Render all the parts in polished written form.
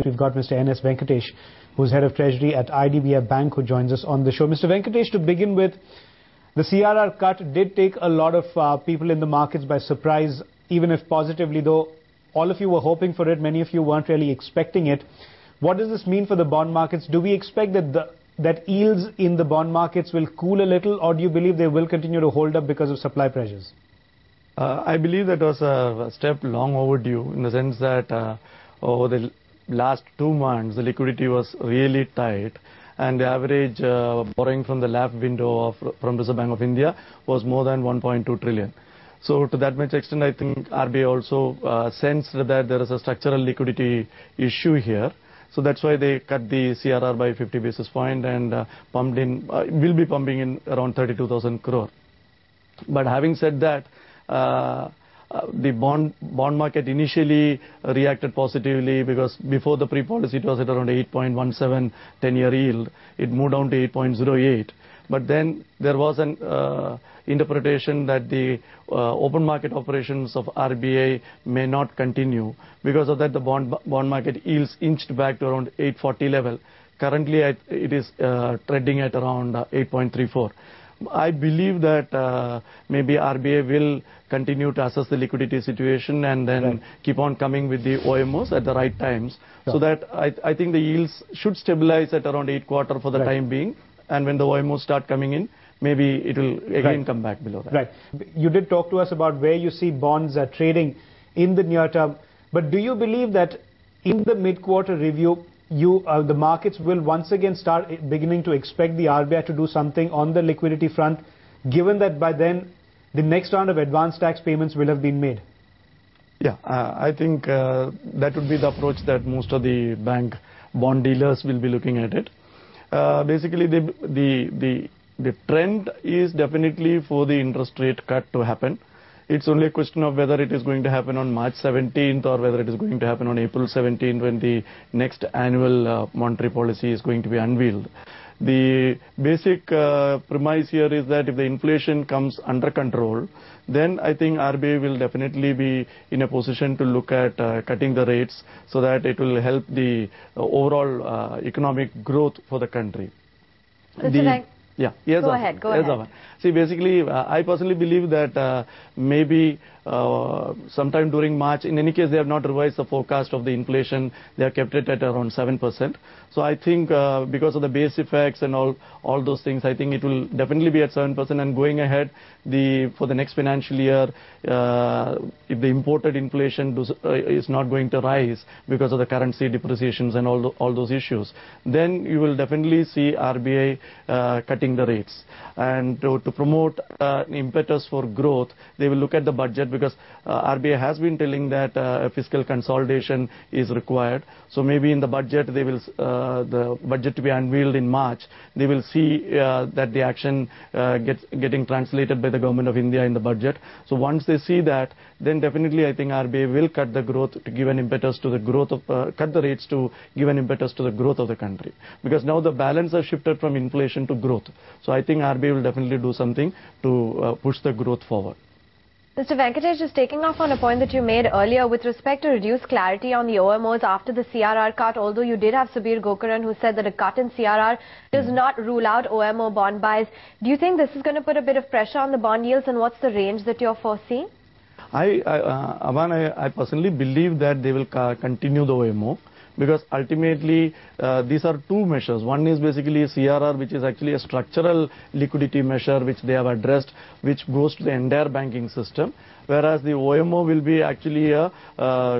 we've got Mr. N.S. Venkatesh, who's Head of Treasury at IDBI Bank, who joins us on the show. Mr. Venkatesh, to begin with, the CRR cut did take a lot of people in the markets by surprise, even if positively, though all of you were hoping for it, many of you weren't really expecting it. What does this mean for the bond markets? Do we expect that yields in the bond markets will cool a little, or do you believe they will continue to hold up because of supply pressures? I believe that was a step long overdue, in the sense that over the last 2 months, the liquidity was really tight, and the average borrowing from the LAP window from Reserve Bank of India was more than 1.2 trillion. So to that much extent, I think RBI also sensed that there is a structural liquidity issue here. So that's why they cut the CRR by 50 basis points and will be pumping in around 32,000 crore. But having said that, the bond market initially reacted positively, because before the pre-policy it was at around 8.17 10-year yield. It moved down to 8.08. But then there was an interpretation that the open market operations of RBI may not continue. Because of that, the bond market yields inched back to around 8.40 level. Currently, it is trading at around 8.34. I believe that maybe RBI will continue to assess the liquidity situation and then keep on coming with the OMOs at the right times. So that I think the yields should stabilize at around 8.25 for the time being. And when the OMOs start coming in, maybe it will again come back below that. Right. You did talk to us about where you see bonds are trading in the near term. But do you believe that in the mid-quarter review, the markets will once again start beginning to expect the RBI to do something on the liquidity front, given that by then the next round of advance tax payments will have been made? Yeah, I think that would be the approach that most of the bank bond dealers will be looking at it. Basically, the trend is definitely for the interest rate cut to happen. It's only a question of whether it is going to happen on March 17th or whether it is going to happen on April 17th, when the next annual monetary policy is going to be unveiled. The basic premise here is that if the inflation comes under control, then I think RBI will definitely be in a position to look at cutting the rates, so that it will help the overall economic growth for the country. Yeah. Yes, go ahead. See, basically, I personally believe that maybe sometime during March, in any case, they have not revised the forecast of the inflation. They have kept it at around 7%. So I think because of the base effects and all those things, I think it will definitely be at 7%. And going ahead, for the next financial year, if the imported inflation is not going to rise because of the currency depreciations and all those issues, then you will definitely see RBI cutting the rates. And to promote impetus for growth, they will look at the budget, because RBI has been telling that fiscal consolidation is required. So maybe in the budget, they will the budget to be unveiled in March, they will see that the action getting translated by the government of India in the budget. So once they see that, then definitely I think RBI will cut the growth to give an impetus to the growth of cut the rates to give an impetus to the growth of the country, because now the balance has shifted from inflation to growth. So I think RBI will definitely do something to push the growth forward. Mr. Venkatesh, just taking off on a point that you made earlier with respect to reduced clarity on the OMOs after the CRR cut, although you did have Subir Gokaran who said that a cut in CRR does not rule out OMO bond buys. Do you think this is going to put a bit of pressure on the bond yields, and what's the range that you're foreseeing? I personally believe that they will continue the OMO, because ultimately these are two measures. One is basically a CRR, which is actually a structural liquidity measure which they have addressed, which goes to the entire banking system, whereas the OMO will be actually a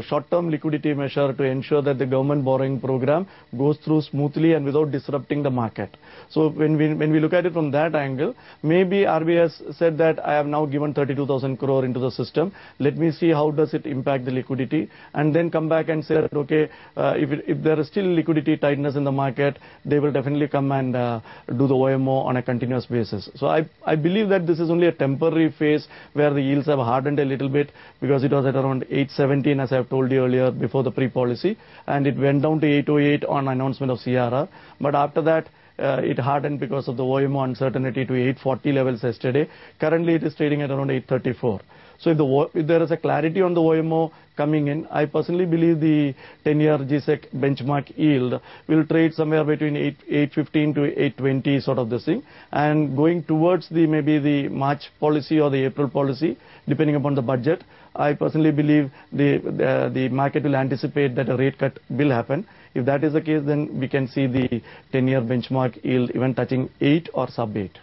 short-term liquidity measure to ensure that the government borrowing program goes through smoothly and without disrupting the market. So when we look at it from that angle, maybe RBI has said that I have now given 32,000 crore into the system. Let me see how does it impact the liquidity, and then come back and say that, okay, if there is still liquidity tightness in the market, they will definitely come and do the OMO on a continuous basis. So I believe that this is only a temporary phase where the yields have hardened a little bit, because it was at around 8.17, as I have told you earlier, before the pre-policy, and it went down to 8.08 on announcement of CRR. But after that, it hardened because of the OMO uncertainty to 8.40 levels yesterday. Currently, it is trading at around 8.34. So if there is a clarity on the OMO coming in, I personally believe the 10-year GSEC benchmark yield will trade somewhere between 8.15 to 8.20 sort of this thing. And going towards maybe the March policy or the April policy, depending upon the budget, I personally believe the market will anticipate that a rate cut will happen. If that is the case, then we can see the 10-year benchmark yield even touching 8 or sub 8.